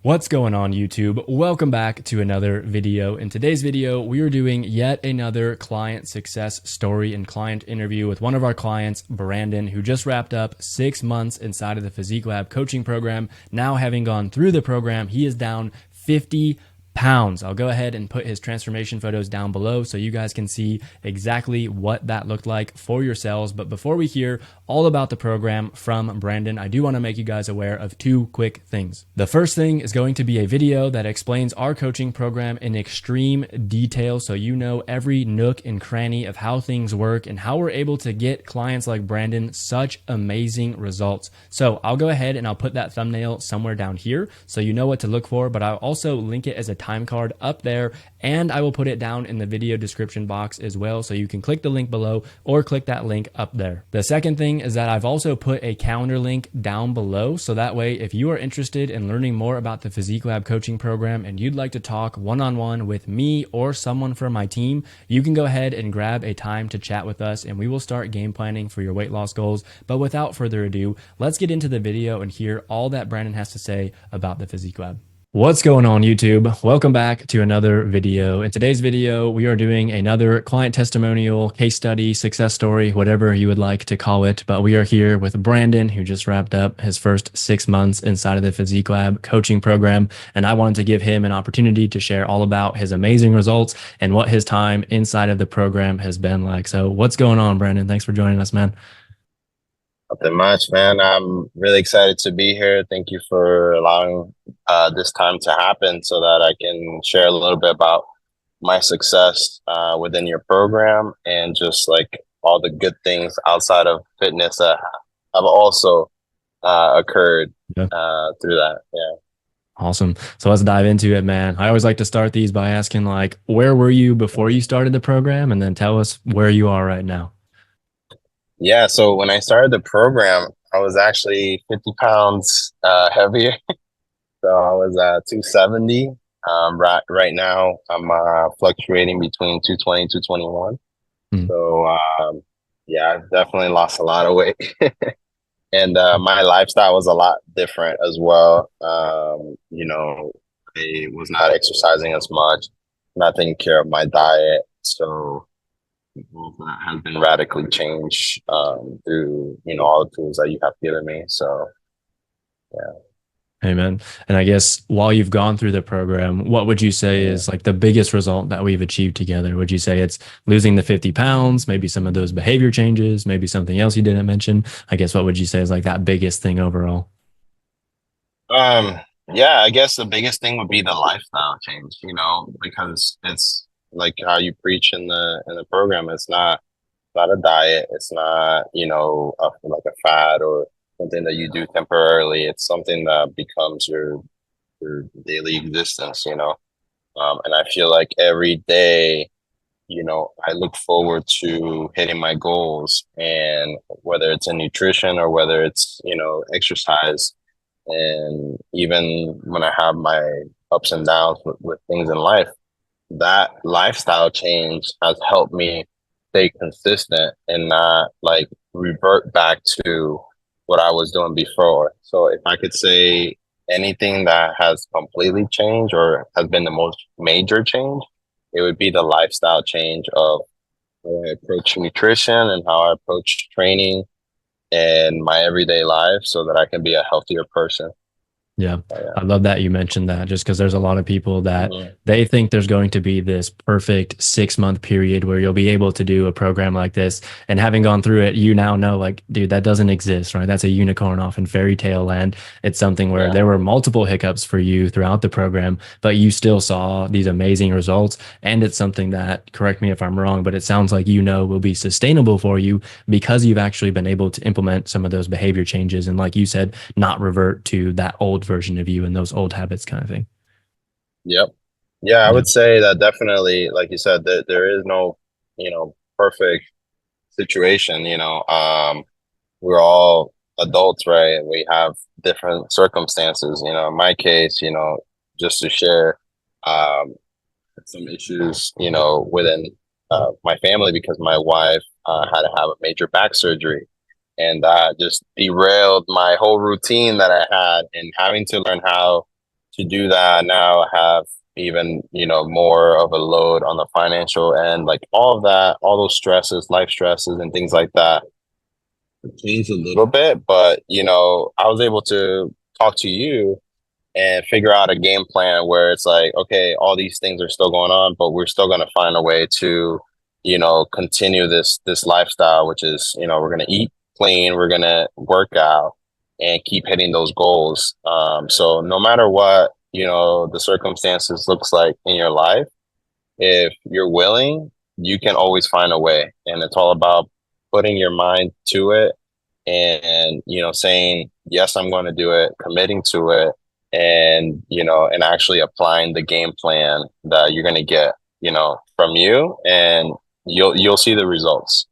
What's going on YouTube? Welcome back to another video. In today's video, we are doing yet another client success story and client interview with one of our clients, Brandon, who just wrapped up 6 months inside of the Physique Lab coaching program. Now having gone through the program, he is down 50 pounds. I'll go ahead and put his transformation photos down below so you guys can see exactly what that looked like for yourselves. But before we hear all about the program from Brandon, I do want to make you guys aware of two quick things. The first thing is going to be a video that explains our coaching program in extreme detail so you know every nook and cranny of how things work and how we're able to get clients like Brandon such amazing results. So I'll go ahead and I'll put that thumbnail somewhere down here so you know what to look for, but I'll also link it as a time card up there, and I will put it down in the video description box as well, so you can click the link below or click that link up there. The second thing is that I've also put a calendar link down below, so that way if you are interested in learning more about the Physique Lab coaching program and you'd like to talk one-on-one with me or someone from my team, you can go ahead and grab a time to chat with us and we will start game planning for your weight loss goals. But without further ado, let's get into the video and hear all that Brandon has to say about the Physique Lab. What's going on YouTube? Welcome back to another video. In today's video, we are doing another client testimonial, case study, success story, whatever you would like to call it. But we are here with Brandon, who just wrapped up his first 6 months inside of the Physique Lab coaching program. And I wanted to give him an opportunity to share all about his amazing results and what his time inside of the program has been like. So what's going on, Brandon? Thanks for joining us, man. Nothing much, man. I'm really excited to be here. Thank you for allowing this time to happen so that I can share a little bit about my success within your program and just like all the good things outside of fitness that have also occurred Yeah. through that. Yeah. Awesome. So let's dive into it, man. I always like to start these by asking, like, where were you before you started the program? And then tell us where you are right now. Yeah. So when I started the program, I was actually 50 pounds heavier. So I was 270. Right now, I'm fluctuating between 220 and 221. Hmm. So yeah, I've definitely lost a lot of weight. And my lifestyle was a lot different as well. I was not exercising as much, not taking care of my diet. So all of that has been radically changed through, all the tools that you have given me. So yeah. Amen. And I guess while you've gone through the program, what would you say is like the biggest result that we've achieved together? Would you say it's losing the 50 pounds, maybe some of those behavior changes, maybe something else you didn't mention? I guess what would you say is like that biggest thing overall? Um, yeah, I guess the biggest thing would be the lifestyle change, because it's like how you preach in the program. It's not a diet. It's not, like a fad or something that you do temporarily. It's something that becomes your daily existence. And I feel like every day, I look forward to hitting my goals, and whether it's in nutrition or whether it's, exercise. And even when I have my ups and downs with things in life, that lifestyle change has helped me stay consistent and not like revert back to what I was doing before. So if I could say anything that has completely changed or has been the most major change, it would be the lifestyle change of how I approach nutrition and how I approach training and my everyday life so that I can be a healthier person. Yeah, So, yeah. I love that you mentioned that just because there's a lot of people that Mhm. they think there's going to be this perfect 6 month period where you'll be able to do a program like this. And having gone through it, you now know, like, dude, that doesn't exist, right? That's a unicorn off in fairy tale land. It's something where Yeah. there were multiple hiccups for you throughout the program, but you still saw these amazing results. And it's something that, correct me if I'm wrong, but it sounds like will be sustainable for you because you've actually been able to implement some of those behavior changes. And like you said, not revert to that old version of you and those old habits kind of thing. Yep. Yeah, I Yeah. would say that definitely, like you said, there is no, perfect situation. We're all adults, right? We have different circumstances. In my case, just to share, um, some issues, within my family because my wife had to have a major back surgery, and that just derailed my whole routine that I had, and having to learn how to do that, now I have even, more of a load on the financial end, like all of that, all those stresses, life stresses and things like that changed a little bit. But, I was able to talk to you and figure out a game plan where it's like, okay, all these things are still going on, but we're still going to find a way to, continue this lifestyle, which is, we're going to eat clean, we're going to work out and keep hitting those goals. So no matter what, the circumstances looks like in your life, if you're willing, you can always find a way. And it's all about putting your mind to it and, saying, yes, I'm going to do it, committing to it, and, and actually applying the game plan that you're going to get, from you, and you'll see the results.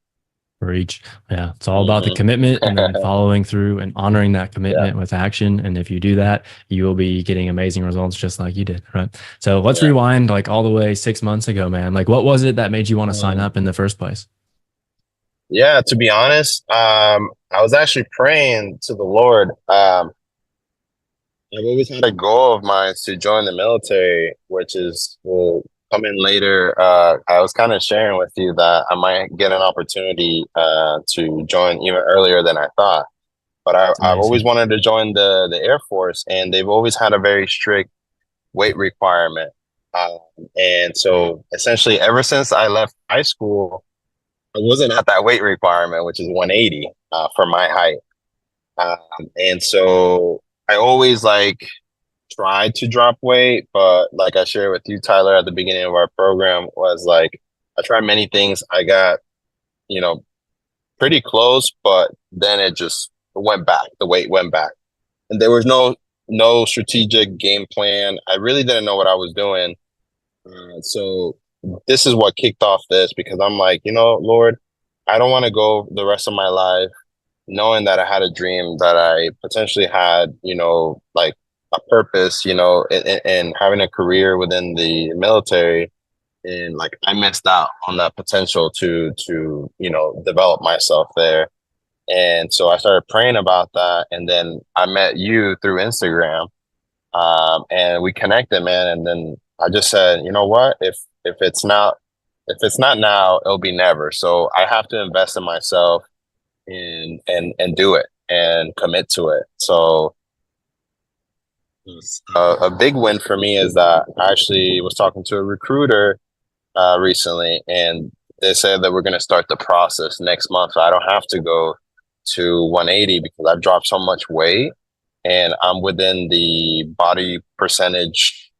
For each. Yeah. It's all about the Hmm. commitment and then following through and honoring that Yeah. commitment with action. And if you do that, you will be getting amazing results just like you did. Right. So let's Yeah. rewind like all the way 6 months ago, man. Like what was it that made you want to sign Mm. up in the first place? Yeah, to be honest, I was actually praying to the Lord. I've always had a goal of mine to join the military, which is will come in later. I was kind of sharing with you that I might get an opportunity to join even earlier than I thought. But It's I've always amazing. wanted to join the Air Force, and they've always had a very strict weight requirement. Um, and so essentially, ever since I left high school, I wasn't at that weight requirement, which is 180 for my height. And so I always like tried to drop weight, but like I shared with you, Tyler, at the beginning of our program, was like I tried many things. I got, you know, pretty close, but then it just went back. The weight went back. And there was no strategic game plan. I really didn't know what I was doing. So this is what kicked off this, because I'm like, Lord, I don't want to go the rest of my life knowing that I had a dream, that I potentially had, like a purpose, in having a career within the military. And like I missed out on that potential to develop myself there. And so I started praying about that. And then I met you through Instagram, and we connected, man. And then I just said, you know what? If it's not now, it'll be never. So I have to invest in myself and do it and commit to it. So a big win for me is that I actually was talking to a recruiter recently, and they said that we're going to start the process next month. So I don't have to go to 180 because I've dropped so much weight and I'm within the body percentage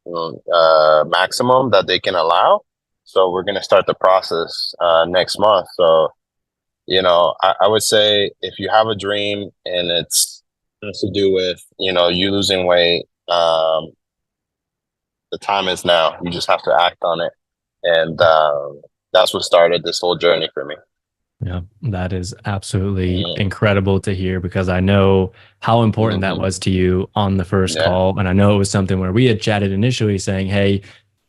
maximum that they can allow. So we're going to start the process next month. So, I would say if you have a dream and it's has to do with, you losing weight, the time is now. You just have to act on it. And that's what started this whole journey for me. Yeah, that is absolutely Mm-hmm. incredible to hear because I know how important that Mm-hmm. was to you on the first Yeah. call. And I know it was something where we had chatted initially saying, hey,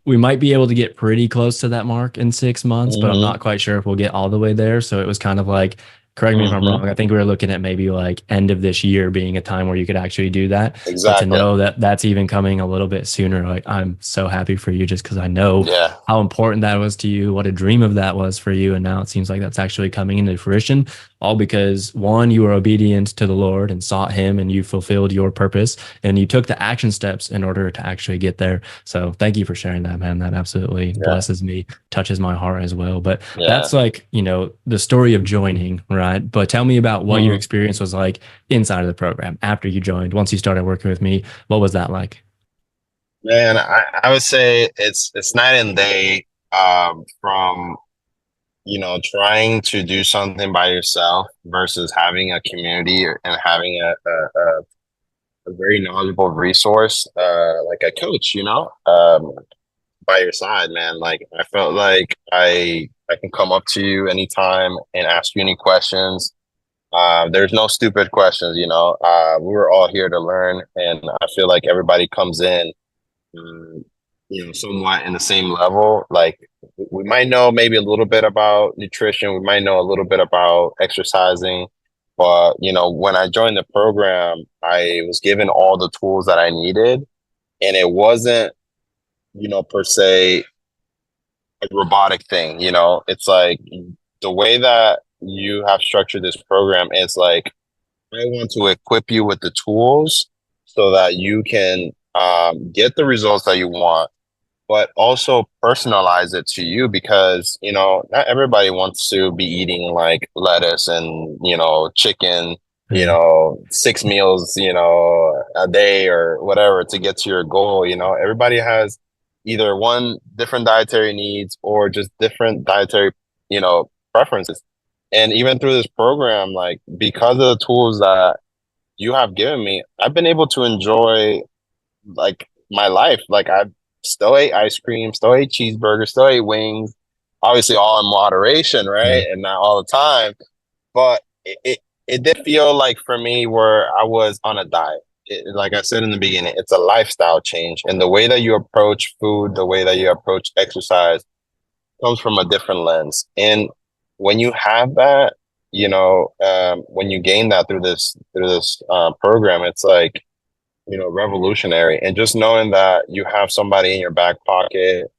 we might be able to get pretty close to that mark in 6 months, but I'm Mm-hmm. not quite sure if we'll get all the way there. So it was kind of like, correct me if I'm Mm-hmm. wrong. I think we were looking at maybe like end of this year being a time where you could actually do that. But to Exactly. know that that's even coming a little bit sooner, like I'm so happy for you just because I know Yeah. how important that was to you, what a dream of that was for you. And now it seems like that's actually coming into fruition, all because one, you were obedient to the Lord and sought Him and you fulfilled your purpose and you took the action steps in order to actually get there. So thank you for sharing that, man. That absolutely Yeah. blesses me, touches my heart as well. But Yeah. that's like, the story of joining, right? But tell me about what your Mm-hmm. experience was like inside of the program after you joined, once you started working with me. What was that like? Man, I would say it's night and day, from trying to do something by yourself versus having a community and having a very knowledgeable resource, like a coach, by your side, man. Like I felt like I can come up to you anytime and ask you any questions. There's no stupid questions, we were all here to learn, and I feel like everybody comes in, um, somewhat in the same level. Like we might know maybe a little bit about nutrition, we might know a little bit about exercising, but when I joined the program, I was given all the tools that I needed, And it wasn't, per se a robotic thing, it's like the way that you have structured this program is like, I want to equip you with the tools so that you can get the results that you want, but also personalize it to you because, not everybody wants to be eating like lettuce and, chicken, Yeah. 6 meals, a day or whatever to get to your goal. Everybody has either one different dietary needs or just different dietary, preferences. And even through this program, like because of the tools that you have given me, I've been able to enjoy like my life. Like I still ate ice cream, still ate cheeseburgers, still ate wings, obviously all in moderation, Yeah. right? And not all the time. But it did feel like for me where I was on a diet. Like I said in the beginning, it's a lifestyle change. And the way that you approach food, the way that you approach exercise comes from a different lens. And when you have that, when you gain that through this program, it's like, revolutionary. And just knowing that you have somebody in your back pocket,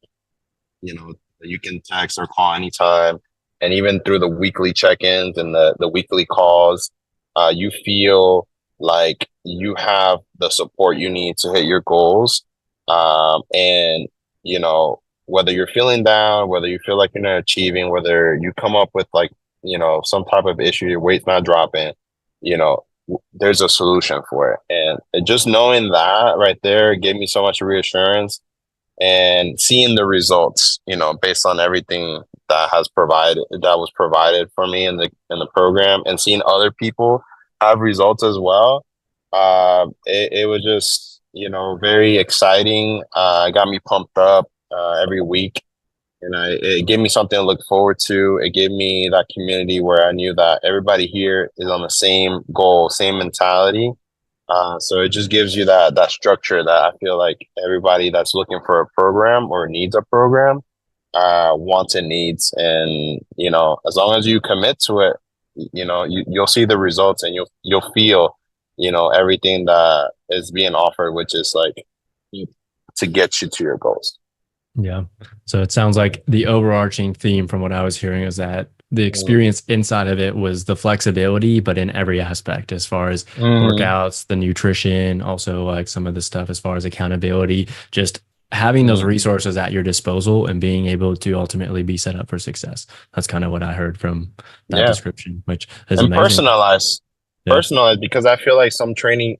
that you can text or call anytime. And even through the weekly check-ins and the weekly calls, you feel like you have the support you need to hit your goals. And, whether you're feeling down, whether you feel like you're not achieving, whether you come up with like, some type of issue, your weight's not dropping, there's a solution for it. And just knowing that right there gave me so much reassurance and seeing the results, based on everything that was provided for me in the program and seeing other people have results as well. It was just, very exciting. It got me pumped up every week and it gave me something to look forward to. It gave me that community where I knew that everybody here is on the same goal, same mentality. So it just gives you that structure that I feel like everybody that's looking for a program or needs a program wants and needs. And as long as you commit to it, you'll see the results and you'll feel everything that is being offered, which is like to get you to your goals. Yeah. So it sounds like the overarching theme from what I was hearing is that the experience inside of it was the flexibility, but in every aspect, as far as Mm, workouts, the nutrition, also like some of the stuff as far as accountability, just having those mm, resources at your disposal and being able to ultimately be set up for success. That's kind of what I heard from that yeah. description, which is And amazing. Yeah. personalized because I feel like some training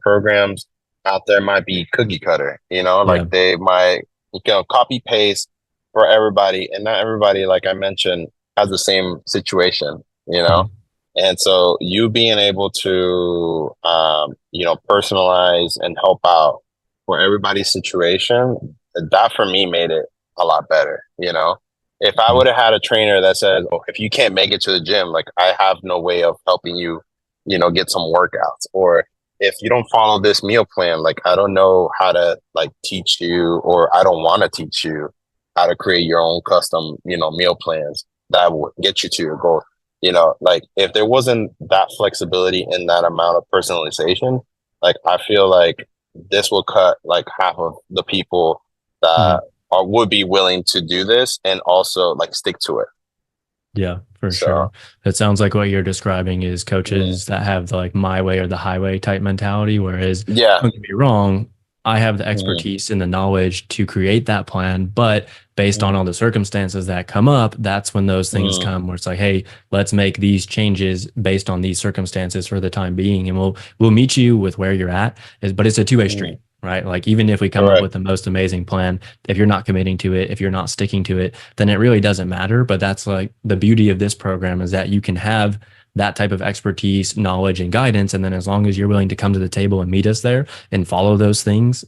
programs out there might be cookie cutter, Yeah. like they might, copy paste for everybody, and not everybody, like I mentioned, has the same situation, Mhm. and so you being able to personalize and help out for everybody's situation, that for me made it a lot better, if I Yeah. would have had a trainer that says, "Oh, if you can't make it to the gym, like I have no way of helping you, get some workouts," or if you don't follow this meal plan, like I don't know how to like teach you, or I don't want to teach you how to create your own custom, meal plans that would get you to your goal. Like if there wasn't that flexibility in that amount of personalization, like I feel like this will cut like half of the people that Mhm. would be willing to do this and also like stick to it. Yeah, for sure. So It sounds like what you're describing is mm, coaches that have the like my way or the highway type mentality. Whereas, yeah, don't get me wrong, I have the mm, expertise and the knowledge to create that plan, but based on mm, all the circumstances that come up, that's when those things mm, come where it's like, hey, let's make these changes based on these circumstances for the time being, and we'll meet you with where you're at. But it's a two-way mm, street. Right. Like, even if we come up correct. with the most amazing plan, if you're not committing to it, if you're not sticking to it, then it really doesn't matter. But that's like the beauty of this program, is that you can have that type of expertise, knowledge, and guidance. And then as long as you're willing to come to the table and meet us there and follow those things,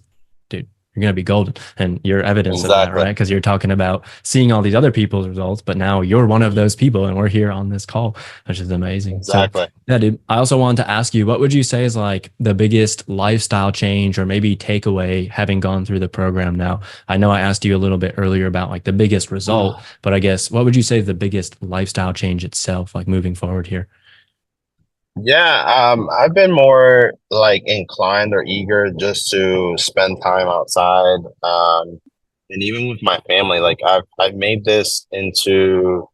dude, you're going to be golden. And you're evidence of that, Exactly. right? Because you're talking about seeing all these other people's results, but now you're one of Mm, those people and we're here on this call, which is amazing. So, exactly. yeah, dude, I also wanted to ask you, what would you say is like the biggest lifestyle change or maybe takeaway having gone through the program now? I know I asked you a little bit earlier about like the biggest result, but I guess what would you say is the biggest lifestyle change itself, like moving forward here? I've been more like inclined or eager just to spend time outside. And even with my family, like I've made this into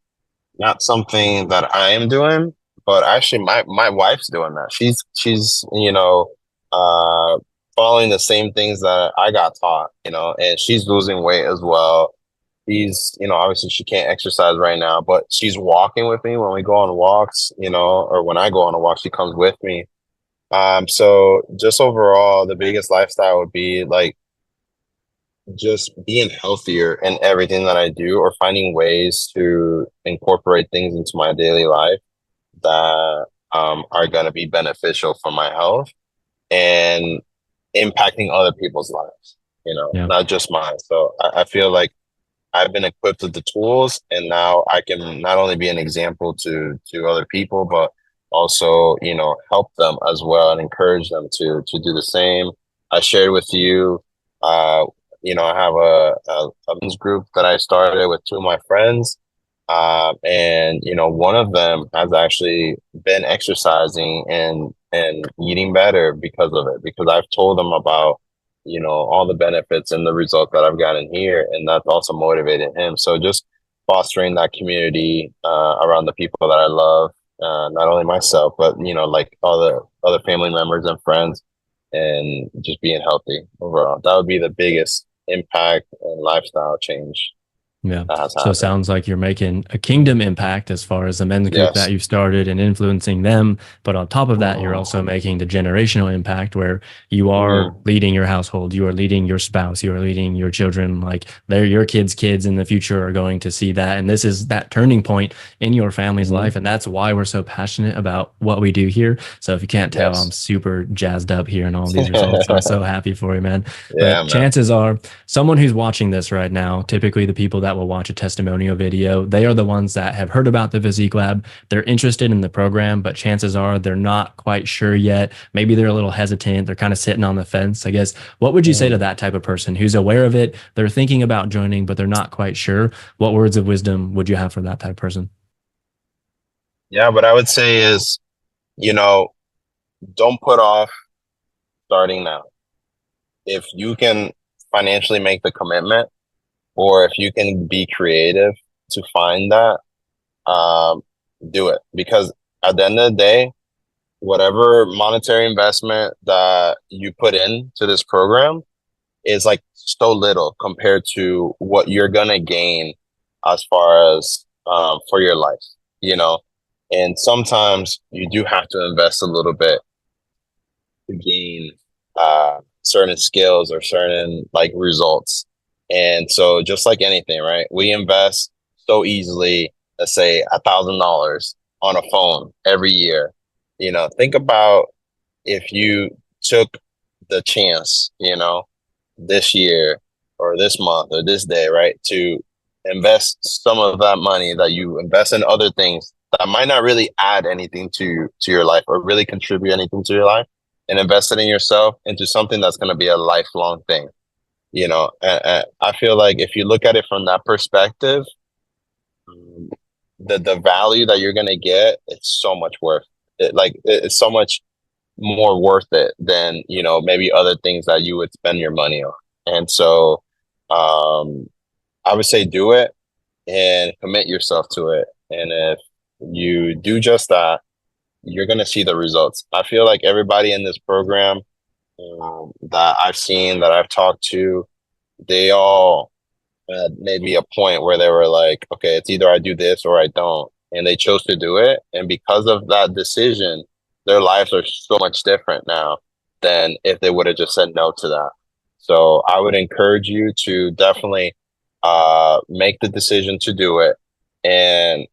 not something that I am doing, but actually my wife's doing that. She's uh following the same things that I got taught, and she's losing weight as well. She's, obviously she can't exercise right now, but she's walking with me when we go on walks, or when I go on a walk, she comes with me. So just overall, the biggest lifestyle would be like just being healthier in everything that I do, or finding ways to incorporate things into my daily life that are going to be beneficial for my health and impacting other people's lives, Yeah. not just mine. So I feel like I've been equipped with the tools, and now I can not only be an example to other people, but also, help them as well and encourage them to do the same. I shared with you, uh, I have a men's group that I started with two of my friends, and one of them has actually been exercising and eating better because of it, because I've told them about all the benefits and the results that I've gotten here, and that's also motivated him. So just fostering that community around the people that I love, not only myself, but like other family members and friends, and just being healthy overall. That would be the biggest impact and lifestyle change Yeah. that has So it happened. sounds like you're making a kingdom impact as far as the men's group that Yes. you've started and influencing them. But on top of that, you're Mm, also making the generational impact where you are mm, leading your household, you are leading your spouse, you are leading your children. Like they're your kids in the future are going to see that. And this is that turning point in your family's mhm. life. And that's why we're so passionate about what we do here. So if you can't tell, I'm Yes. super jazzed up here and all these results. I'm so happy for you, man. Yeah, But man. chances are, someone who's watching this right now, typically the people that will watch a testimonial video, they are the ones that have heard about the Physique Lab. They're interested in the program, but chances are they're not quite sure yet. Maybe they're a little hesitant. They're kind of sitting on the fence. I guess, what would you say to Mm. that type of person who's aware of it? They're thinking about joining, but they're not quite sure. What words of wisdom would you have for that type of person? Yeah, what I would say is, you know, don't put off starting now. If you can financially make the commitment, or if you can be creative to find that, um, do it. Because at the end of the day, whatever monetary investment that you put into this program is like so little compared to what you're gonna gain as far as for your life, you know. And sometimes you do have to invest a little bit to gain certain skills or certain like results. And so, just like anything, right? We invest so easily. Let's say $1,000 on a phone every year. Think about if you took the chance, this year or this month or this day, right, to invest some of that money that you invest in other things that might not really add anything to your life or really contribute anything to your life, and invest it in yourself into something that's going to be a lifelong thing. And I feel like if you look at it from that perspective, um, the value that you're going to get, it's so much worth it. Like it's so much more worth it than maybe other things that you would spend your money on. And so um I would say do it and commit yourself to it, and if you do just that, you're going to see the results. I feel like everybody in this program, that I've seen, that I've talked to, they all had maybe a point where they were like, okay, it's either I do this or I don't. And they chose to do it. And because of that decision, their lives are so much different now than if they would have just said no to that. So I would encourage you to definitely make the decision to do it. And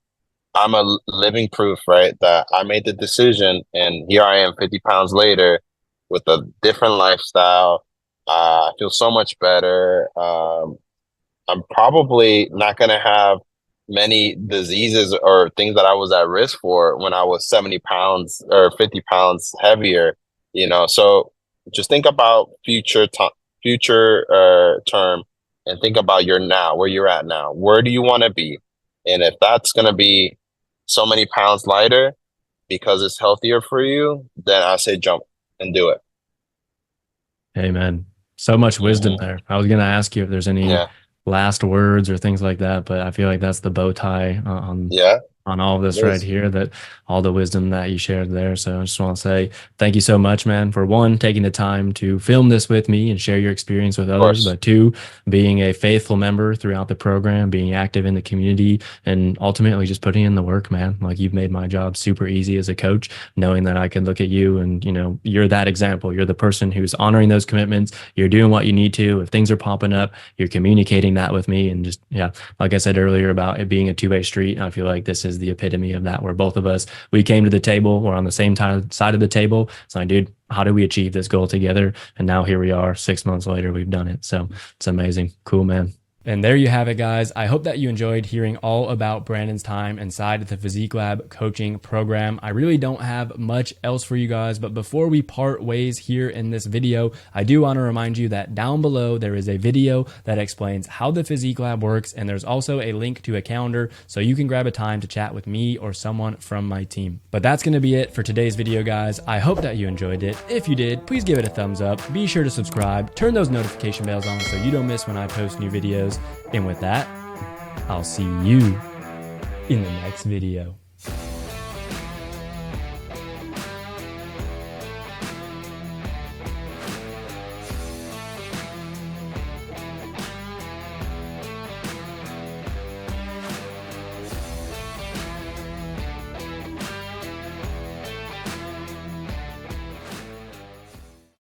I'm a living proof, right, that I made the decision, and here I am 50 pounds later with a different lifestyle. I feel so much better. I'm probably not going to have many diseases or things that I was at risk for when I was 70 pounds or 50 pounds heavier. So just think about future term, and think about your now, where you're at now. Where do you want to be? And if that's going to be so many pounds lighter, because it's healthier for you, then I say jump and do it. Hey, man, so much wisdom Hmm. there. I was going to ask you if there's any Yeah. last words or things like that, but I feel like that's the bow tie Yeah, on all of it this right is. here, that all the wisdom that you shared there. So I just want to say thank you so much, man, for one, taking the time to film this with me and share your experience with Of others, course. but two, being a faithful member throughout the program, being active in the community, and ultimately just putting in the work, man. Like, you've made my job super easy as a coach, knowing that I can look at you and, you're that example. You're the person who's honoring those commitments. You're doing what you need to. If things are popping up, you're communicating that with me. And just, yeah, like I said earlier about it being a two-way street, I feel like this is the epitome of that, where both of us, we came to the table, we're on the same side of the table. It's like, dude, how do we achieve this goal together? And now here we are, 6 months later, we've done it. So it's amazing. Cool, man. And there you have it, guys. I hope that you enjoyed hearing all about Brandon's time inside the Physique Lab coaching program. I really don't have much else for you guys, but before we part ways here in this video, I do want to remind you that down below there is a video that explains how the Physique Lab works, and there's also a link to a calendar so you can grab a time to chat with me or someone from my team. But that's going to be it for today's video, guys. I hope that you enjoyed it. If you did, please give it a thumbs up. Be sure to subscribe, turn those notification bells on so you don't miss when I post new videos. And with that, I'll see you in the next video.